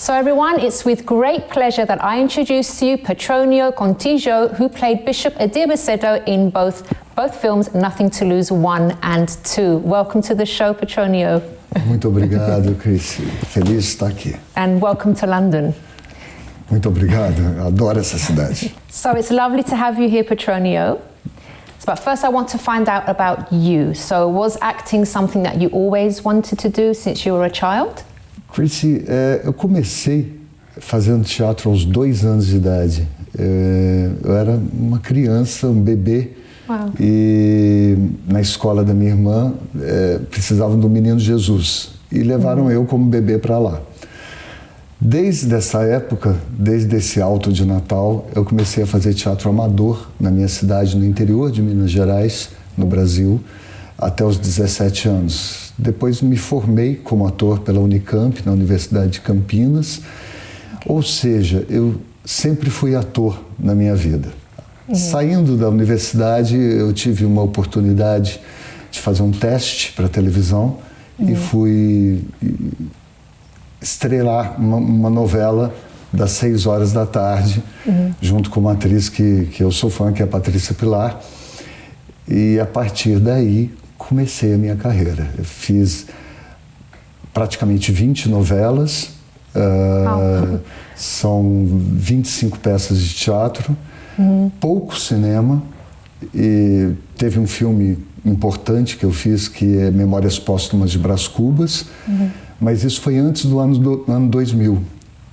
So everyone, it's with great pleasure that I introduce to you Petronio Contijo, who played Bishop Adebosedo in both films, Nothing to Lose 1 and 2. Welcome to the show, Petronio. Muito obrigado, Chris. Feliz de estar aqui. And welcome to London. Muito obrigado. Adoro essa cidade. So it's lovely to have you here, Petronio. But first I want to find out about you. So was acting something that you always wanted to do since you were a child? Chrissy, eu comecei fazendo teatro aos 2 anos de idade. Eu era uma criança, um bebê. Uau. E na escola da minha irmã precisavam do Menino Jesus. E levaram eu como bebê para lá. Desde essa época, desde esse alto de Natal, eu comecei a fazer teatro amador na minha cidade, no interior de Minas Gerais, no Brasil, até os 17 anos. Depois me formei como ator pela Unicamp, na Universidade de Campinas. Ou seja, eu sempre fui ator na minha vida. Saindo da universidade, eu tive uma oportunidade de fazer um teste para televisão e fui estrelar uma novela das 6 horas da tarde, junto com uma atriz que eu sou fã, que é a Patrícia Pilar. E a partir daí comecei a minha carreira. Eu fiz praticamente 20 novelas, são 25 peças de teatro, pouco cinema, e teve um filme importante que eu fiz, que é Memórias Póstumas de Brás Cubas, mas isso foi antes do ano 2000.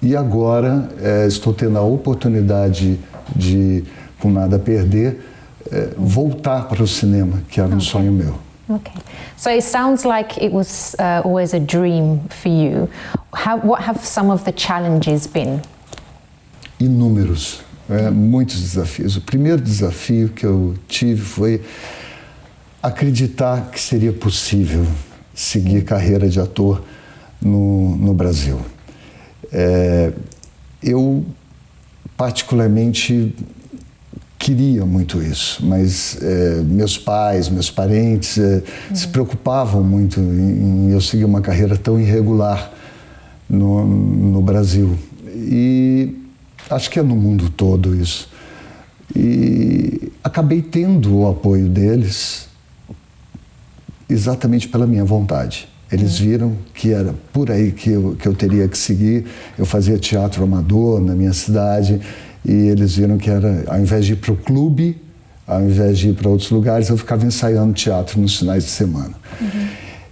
E agora estou tendo a oportunidade de, com nada a perder, voltar para o cinema, que era um sonho meu. Okay. So it sounds like it was always a dream for you. What have some of the challenges been? Inúmeros, muitos desafios. O primeiro desafio que eu tive foi acreditar que seria possível seguir carreira de ator no Brasil. Eu particularmente queria muito isso, mas meus pais, meus parentes se preocupavam muito em eu seguir uma carreira tão irregular no Brasil. E acho que é no mundo todo isso. E acabei tendo o apoio deles exatamente pela minha vontade. Eles viram que era por aí que eu teria que seguir. Eu fazia teatro amador na minha cidade. E eles viram que era, ao invés de ir para o clube, ao invés de ir para outros lugares, eu ficava ensaiando teatro nos finais de semana.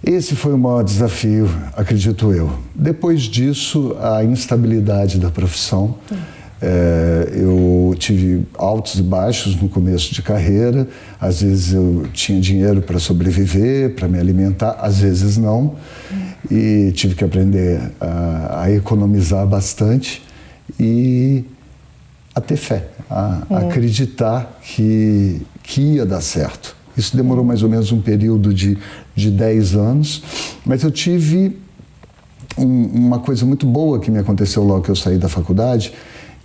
Esse foi o maior desafio, acredito eu. Depois disso, a instabilidade da profissão. Eu tive altos e baixos no começo de carreira. Às vezes eu tinha dinheiro para sobreviver, para me alimentar, às vezes não. E tive que aprender a economizar bastante e a ter fé, a acreditar que ia dar certo. Isso demorou mais ou menos um período de 10 anos, mas eu tive uma coisa muito boa que me aconteceu logo que eu saí da faculdade,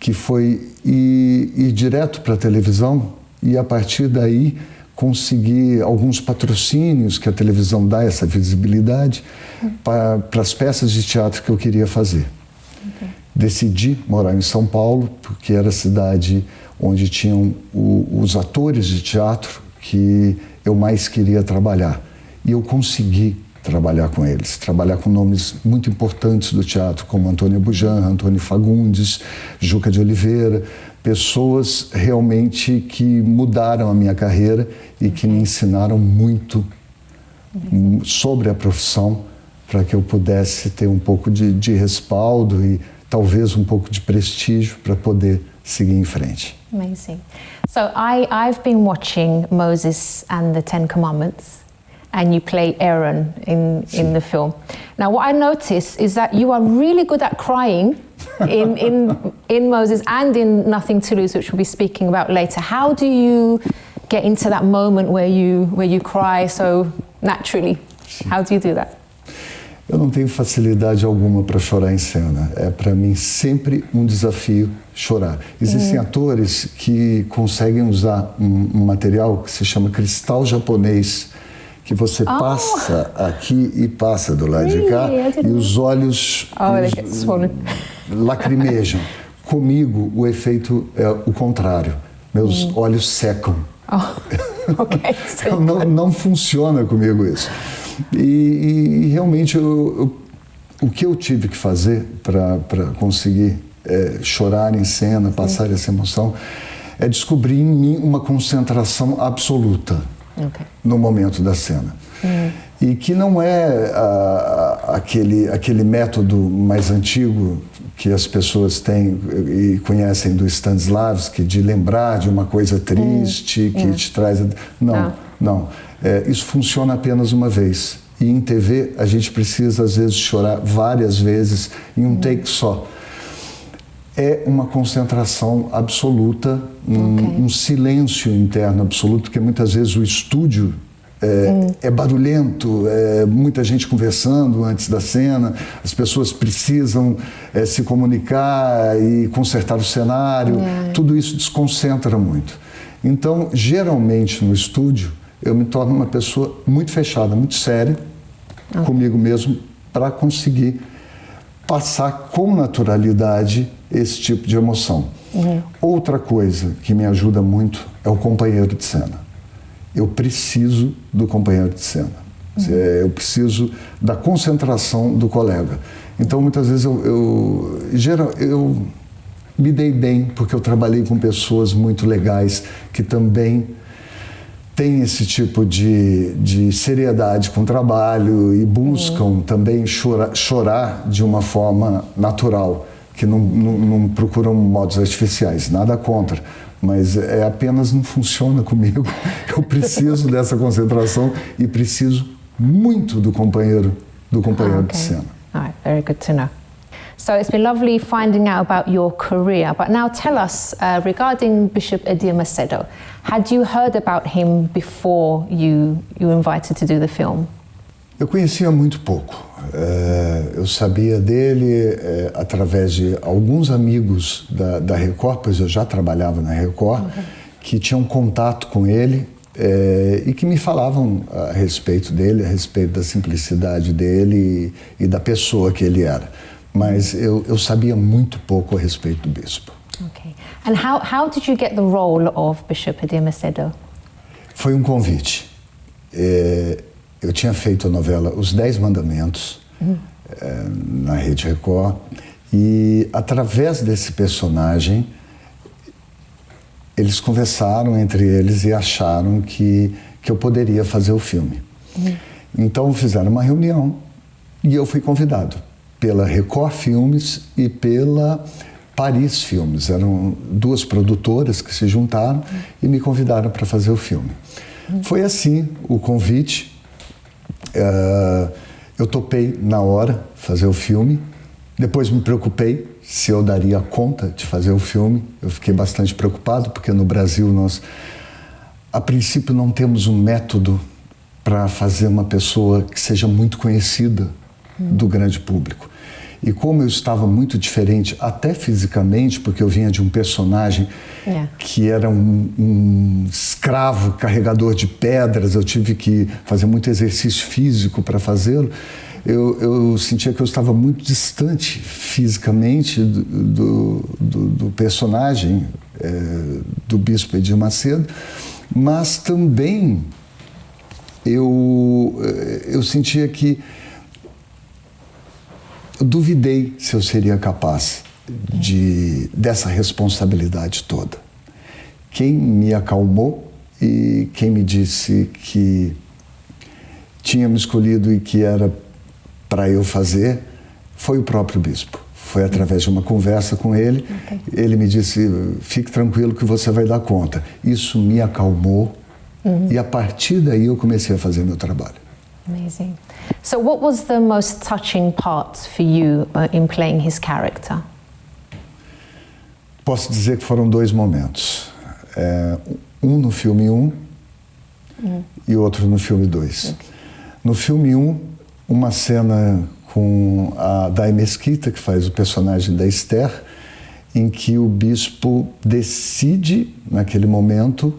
que foi ir direto para a televisão e, a partir daí, conseguir alguns patrocínios que a televisão dá, essa visibilidade, para as peças de teatro que eu queria fazer. Decidi morar em São Paulo, porque era a cidade onde tinham os atores de teatro que eu mais queria trabalhar. E eu consegui trabalhar com eles, trabalhar com nomes muito importantes do teatro, como Antônio Bujan, Antônio Fagundes, Juca de Oliveira, pessoas realmente que mudaram a minha carreira e que me ensinaram muito sobre a profissão, para que eu pudesse ter um pouco de respaldo e talvez um pouco de prestígio para poder seguir em frente. Amazing. So I've been watching Moses and the Ten Commandments, and you play Aaron in the film. Now what I noticed is that you are really good at crying in Moses and in Nothing to Lose, which we'll be speaking about later. How do you get into that moment where you cry so naturally? How do you do that? Eu não tenho facilidade alguma para chorar em cena. É para mim sempre um desafio chorar. Existem atores que conseguem usar um material que se chama cristal japonês, que você passa aqui e passa do lado de cá, e os olhos lacrimejam. Comigo, o efeito é o contrário. Meus olhos secam. Oh, okay. Não funciona comigo isso. E realmente, o que eu tive que fazer para conseguir chorar em cena, passar essa emoção, é descobrir em mim uma concentração absoluta no momento da cena. E que não é aquele método mais antigo que as pessoas têm e conhecem do Stanislavski, de lembrar de uma coisa triste que te traz... Não. Isso funciona apenas uma vez. E em TV a gente precisa, às vezes, chorar várias vezes em um take só. É uma concentração absoluta, um silêncio interno absoluto, porque muitas vezes o estúdio é barulhento, muita gente conversando antes da cena, as pessoas precisam se comunicar e consertar o cenário, tudo isso desconcentra muito. Então, geralmente no estúdio, eu me torno uma pessoa muito fechada, muito séria comigo mesmo, para conseguir passar com naturalidade esse tipo de emoção. Outra coisa que me ajuda muito é o companheiro de cena. Eu preciso do companheiro de cena. Eu preciso da concentração do colega. Então, muitas vezes eu me dei bem, porque eu trabalhei com pessoas muito legais que também têm esse tipo de seriedade com o trabalho e buscam também chorar de uma forma natural, que não procuram modos artificiais, nada contra. Mas apenas não funciona comigo. Eu preciso dessa concentração e preciso muito do companheiro de cena. All right, very good to know. So it's been lovely finding out about your career. But now tell us, regarding Bishop Edir Macedo, had you heard about him before you invited to do the film? Eu conhecia muito pouco. Eu sabia dele através de alguns amigos da Record, pois eu já trabalhava na Record, que tinham contato com ele e que me falavam a respeito dele, a respeito da simplicidade dele e da pessoa que ele era. Mas eu sabia muito pouco a respeito do bispo. Okay. And how did you get the role of Bishop Edir Macedo? Foi um convite. Eu tinha feito a novela Os 10 Mandamentos na Rede Record e através desse personagem eles conversaram entre eles e acharam que eu poderia fazer o filme. Então fizeram uma reunião e eu fui convidado pela Record Filmes e pela Paris Filmes. Eram duas produtoras que se juntaram e me convidaram para fazer o filme. Foi assim o convite. Eu topei na hora fazer o filme, depois me preocupei se eu daria conta de fazer o filme. Eu fiquei bastante preocupado, porque no Brasil nós, a princípio, não temos um método para fazer uma pessoa que seja muito conhecida do grande público. E como eu estava muito diferente, até fisicamente, porque eu vinha de um personagem que era um escravo carregador de pedras, eu tive que fazer muito exercício físico para fazê-lo, eu sentia que eu estava muito distante fisicamente do personagem do Bispo Edir Macedo, mas também eu sentia que eu duvidei se eu seria capaz dessa responsabilidade toda. Quem me acalmou e quem me disse que tinha me escolhido e que era para eu fazer foi o próprio bispo. Foi através de uma conversa com ele. Ele me disse: fique tranquilo que você vai dar conta. Isso me acalmou e a partir daí eu comecei a fazer meu trabalho. Amazing. So what was the most touching part for you in playing his character? Posso dizer que foram dois momentos. Um no filme 1 e outro no filme 2. No filme 1, uma cena com a Day Mesquita, que faz o personagem da Esther, em que o bispo decide, naquele momento,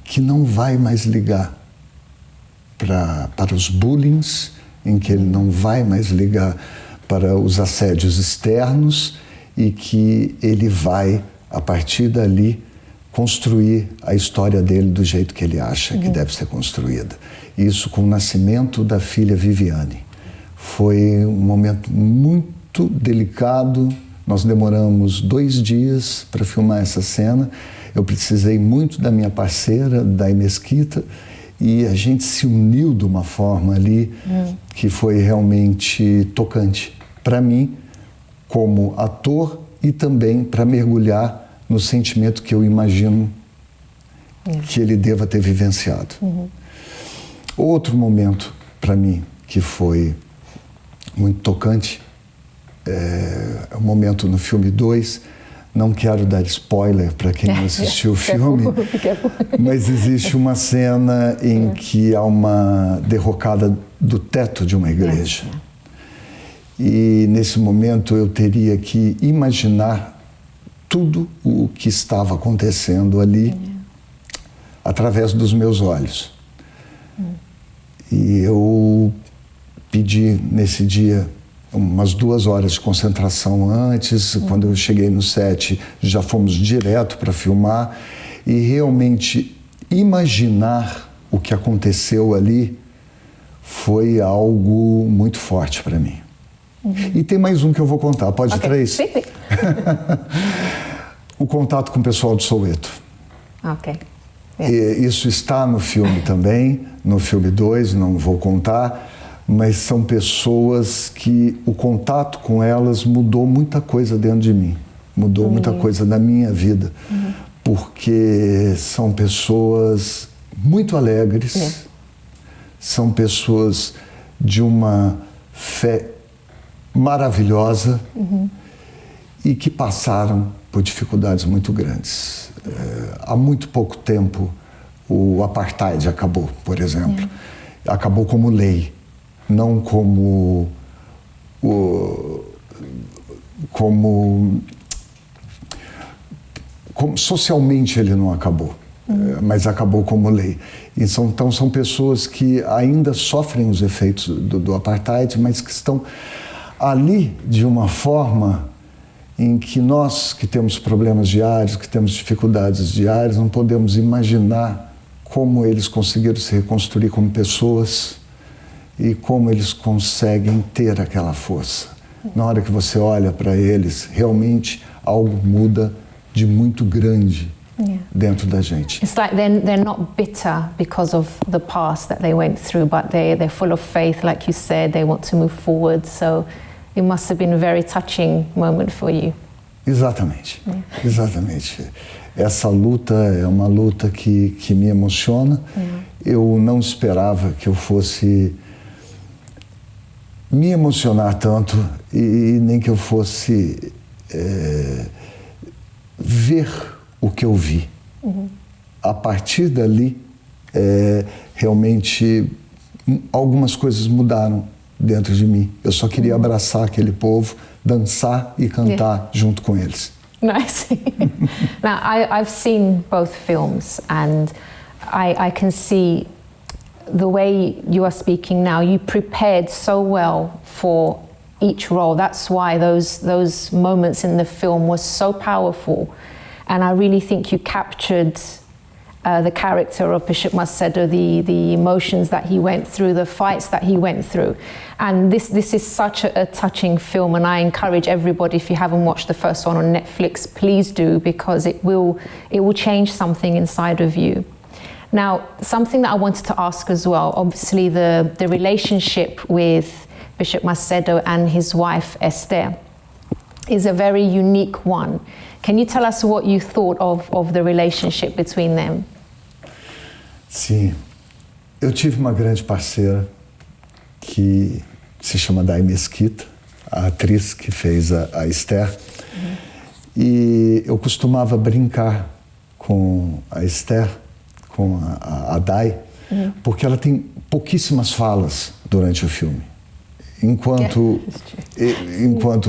que não vai mais ligar para os bullings, em que ele não vai mais ligar para os assédios externos e que ele vai, a partir dali, construir a história dele do jeito que ele acha que deve ser construída. Isso com o nascimento da filha Viviane. Foi um momento muito delicado. Nós demoramos 2 dias para filmar essa cena. Eu precisei muito da minha parceira, da Mesquita, e a gente se uniu de uma forma ali que foi realmente tocante para mim, como ator, e também para mergulhar no sentimento que eu imagino que ele deva ter vivenciado. Outro momento para mim que foi muito tocante é o momento no filme 2. Não quero dar spoiler para quem não assistiu o filme, mas existe uma cena em que há uma derrocada do teto de uma igreja. E nesse momento eu teria que imaginar tudo o que estava acontecendo ali através dos meus olhos. E eu pedi nesse dia umas 2 horas de concentração antes. Quando eu cheguei no set, já fomos direto para filmar, e realmente imaginar o que aconteceu ali foi algo muito forte para mim. E tem mais um que eu vou contar. Pode 3? Sim. O contato com o pessoal de Soweto. Isso está no filme também, no filme 2, não vou contar, mas são pessoas que o contato com elas mudou muita coisa dentro de mim, mudou muita coisa na minha vida, porque são pessoas muito alegres, são pessoas de uma fé maravilhosa e que passaram por dificuldades muito grandes. Há muito pouco tempo o apartheid acabou, por exemplo. Acabou como lei, não como socialmente ele não acabou, mas acabou como lei. Então são pessoas que ainda sofrem os efeitos do apartheid, mas que estão ali de uma forma em que nós, que temos problemas diários, que temos dificuldades diárias, não podemos imaginar como eles conseguiram se reconstruir como pessoas e como eles conseguem ter aquela força. Na hora que você olha para eles, realmente algo muda de muito grande dentro da gente. It's like they're not bitter because of the past that they went through, but they're full of faith, like you said. They want to move forward. So it must have been a very touching moment for you. Exatamente, exatamente. Essa luta é uma luta que me emociona. Eu não esperava que eu fosse me emocionar tanto e nem que eu fosse ver o que eu vi. A partir dali, realmente, algumas coisas mudaram dentro de mim. Eu só queria abraçar aquele povo, dançar e cantar junto com eles. Nice. Now, I've seen both films, and I can see the way you are speaking now. You prepared so well for each role. That's why those moments in the film were so powerful. And I really think you captured the character of Bishop Macedo, the emotions that he went through, the fights that he went through. And this is such a touching film, and I encourage everybody, if you haven't watched the first one on Netflix, please do, because it will change something inside of you. Now, something that I wanted to ask as well, obviously the relationship with Bishop Macedo and his wife Esther is a very unique one. Can you tell us what you thought of the relationship between them? Sim, eu tive uma grande parceira que se chama Day Mesquita, a atriz que fez a Esther. E eu costumava brincar com a Esther, com a Day, porque ela tem pouquíssimas falas durante o filme. Enquanto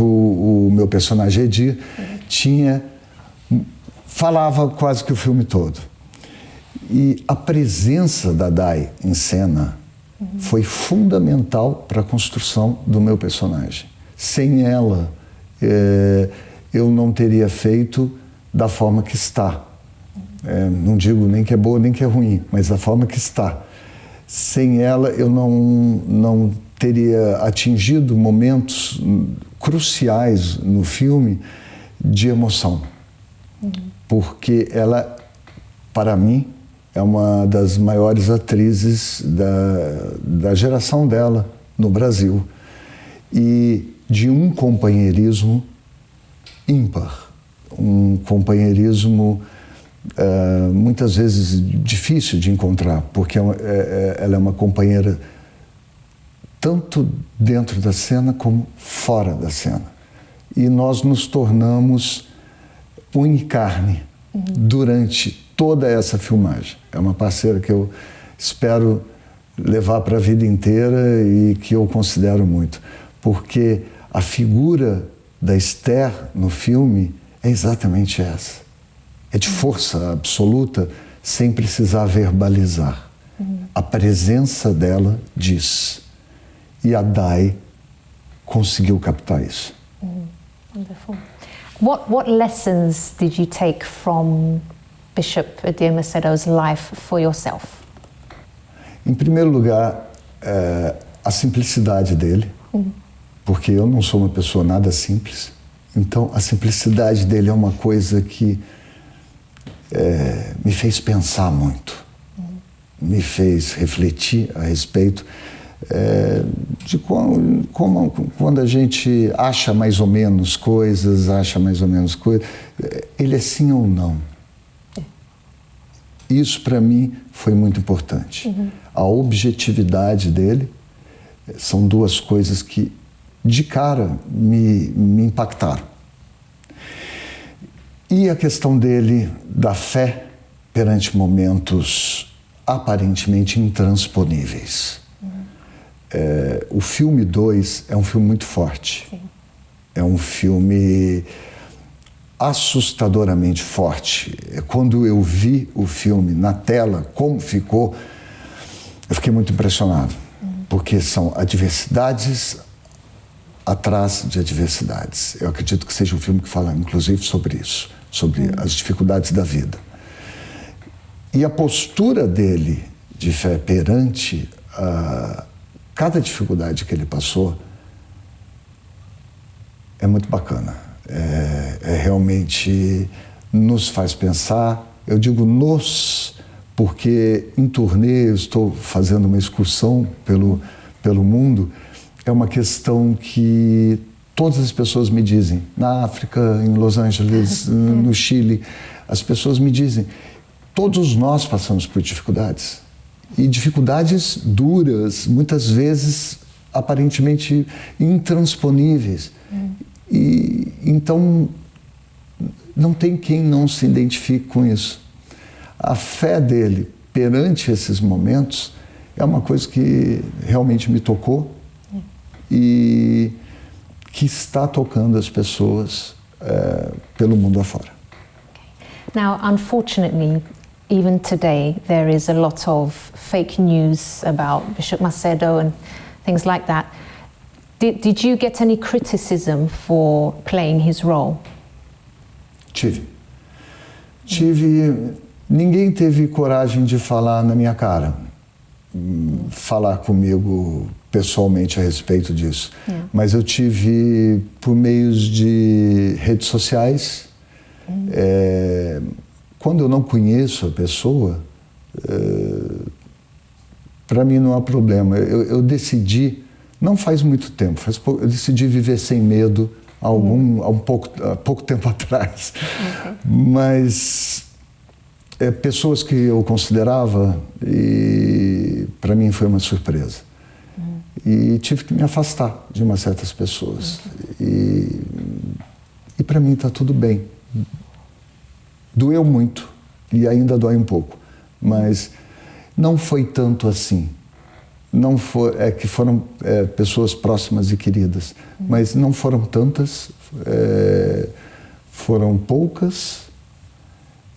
o meu personagem Edir falava quase que o filme todo. E a presença da Day em cena foi fundamental para a construção do meu personagem. Sem ela, eu não teria feito da forma que está. Não digo nem que é boa nem que é ruim, mas da forma que está. Sem ela, eu não teria atingido momentos cruciais no filme de emoção. Porque ela, para mim, é uma das maiores atrizes da geração dela no Brasil. E de um companheirismo ímpar. Um companheirismo muitas vezes difícil de encontrar, porque ela é uma companheira tanto dentro da cena como fora da cena. E nós nos tornamos unha e carne durante toda essa filmagem. É uma parceira que eu espero levar para a vida inteira e que eu considero muito, porque a figura da Esther no filme é exatamente essa. É de força absoluta, sem precisar verbalizar. A presença dela diz. E a Dai conseguiu captar isso. Wonderful. What lessons did you take from Bishop Edir Macedo's life for yourself? Em primeiro lugar, a simplicidade dele, porque eu não sou uma pessoa nada simples. Então, a simplicidade dele é uma coisa que me fez pensar muito, me fez refletir a respeito de quando a gente acha mais ou menos coisas, ele é sim ou não. Isso para mim foi muito importante. A objetividade dele são duas coisas que de cara me impactaram. E a questão dele da fé perante momentos aparentemente intransponíveis. O filme 2 é um filme muito forte. Sim. É um filme assustadoramente forte. Quando eu vi o filme na tela, como ficou, eu fiquei muito impressionado. Porque são adversidades atrás de adversidades. Eu acredito que seja um filme que fala, inclusive, sobre isso, sobre as dificuldades da vida. E a postura dele de fé perante cada dificuldade que ele passou é muito bacana. Realmente nos faz pensar. Eu digo nos, porque em turnê eu estou fazendo uma excursão pelo mundo. É uma questão que todas as pessoas me dizem. Na África, em Los Angeles, no Chile, as pessoas me dizem. Todos nós passamos por dificuldades. E dificuldades duras, muitas vezes aparentemente intransponíveis. E então não tem quem não se identifique com isso. A fé dele perante esses momentos é uma coisa que realmente me tocou e que está tocando as pessoas pelo mundo afora. Now, unfortunately, even today, there is a lot of fake news about Bishop Macedo and things like that. Did you get any criticism for playing his role? Tive. Ninguém teve coragem de falar na minha cara, falar comigo pessoalmente a respeito disso. Mas eu tive por meios de redes sociais. Quando eu não conheço a pessoa, para mim não há problema. Eu decidi, não faz muito tempo, eu decidi viver sem medo há pouco tempo atrás. Mas pessoas que eu considerava, e para mim foi uma surpresa. E tive que me afastar de umas certas pessoas. E para mim está tudo bem. Doeu muito e ainda dói um pouco, mas não foi tanto assim. Não foi, que foram pessoas próximas e queridas, mas não foram tantas, foram poucas,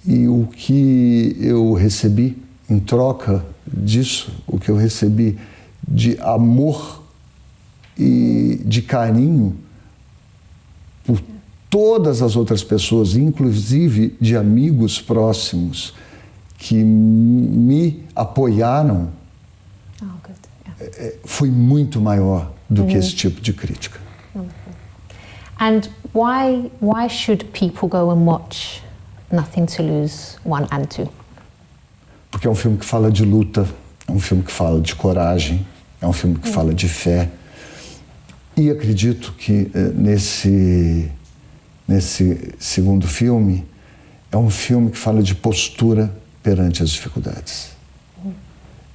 e o que eu recebi em troca disso, o que eu recebi de amor e de carinho, por todas as outras pessoas, inclusive de amigos próximos, que me apoiaram, foi muito maior do que esse tipo de crítica. And why should people go and watch Nothing to Lose 1 and 2? Porque é um filme que fala de luta, é um filme que fala de coragem, é um filme que fala de fé. E acredito que nesse segundo filme, é um filme que fala de postura perante as dificuldades.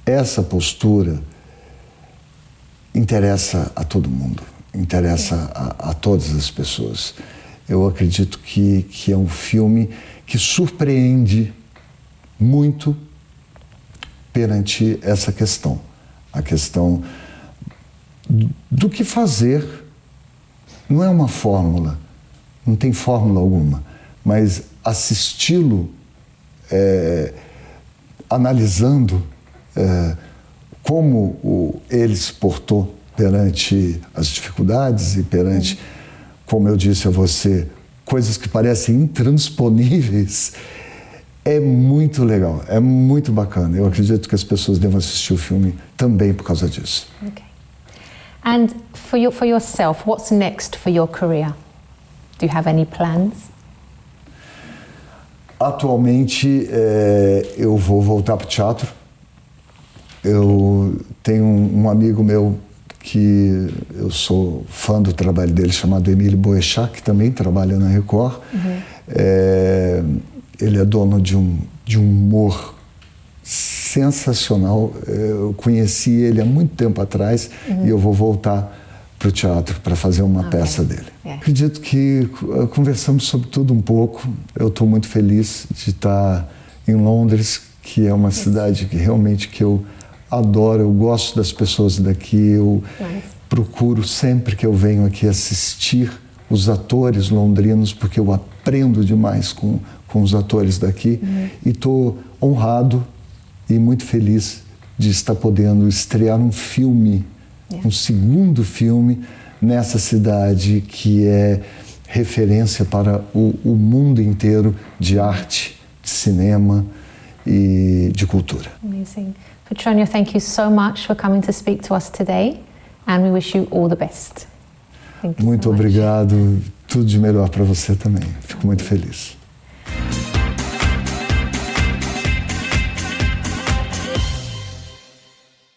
Essa postura interessa a todo mundo, interessa a todas as pessoas. Eu acredito que é um filme que surpreende muito perante essa questão. A questão do que fazer. Não é uma fórmula, não tem fórmula alguma, mas assisti-lo analisando como ele se portou perante as dificuldades e perante, como eu disse a você, coisas que parecem intransponíveis. É muito legal, é muito bacana. Eu acredito que as pessoas devam assistir o filme também por causa disso. Okay. And for yourself, what's next for your career? Do you have any plans? Atualmente, eu vou voltar para o teatro. Eu tenho um amigo meu que eu sou fã do trabalho dele, chamado Emílio Boechat, que também trabalha na Record. Ele é dono de um humor sensacional. Eu conheci ele há muito tempo atrás e eu vou voltar para o teatro para fazer uma peça dele. Acredito que conversamos sobre tudo um pouco. Eu estou muito feliz de estar em Londres, que é uma cidade que realmente que eu adoro. Eu gosto das pessoas daqui. Eu procuro sempre que eu venho aqui assistir os atores londrinos, porque eu aprendo demais com os atores daqui. E estou honrado e muito feliz de estar podendo estrear um filme, um segundo filme nessa cidade que é referência para o mundo inteiro de arte, de cinema e de cultura. Amazing. Petronio, thank you so much for coming to speak to us today, and we wish you all the best. Muito obrigado, tudo de melhor para você também. Fico muito feliz.